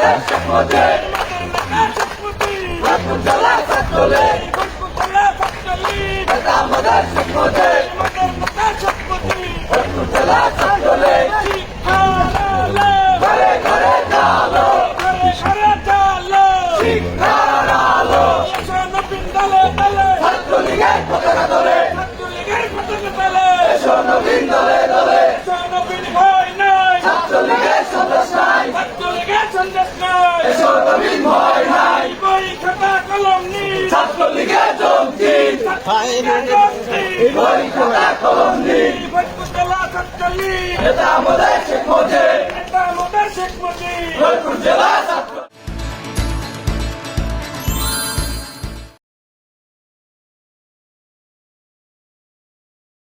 আমাদের শেখ মুজিব ফরিদপুর জেলা ছাত্রলীগ নেতা আমাদের শেখ মুজিব ফরিদপুর জেলা ছাত্রলীগ ঘরে ঘরে জালো শিক্ষার আলো ছাত্রলীগের পতাকা ধরে এসো নবীন দলে দলে ছাত্রলীগের সন্দেশ নাই এসো নবীন ভয় নাই ছাত্রলীগের জঙ্গি বই খাতা কলম নেই নেতা আমাদের শেখ মুজিব ফরিদপুর জেলা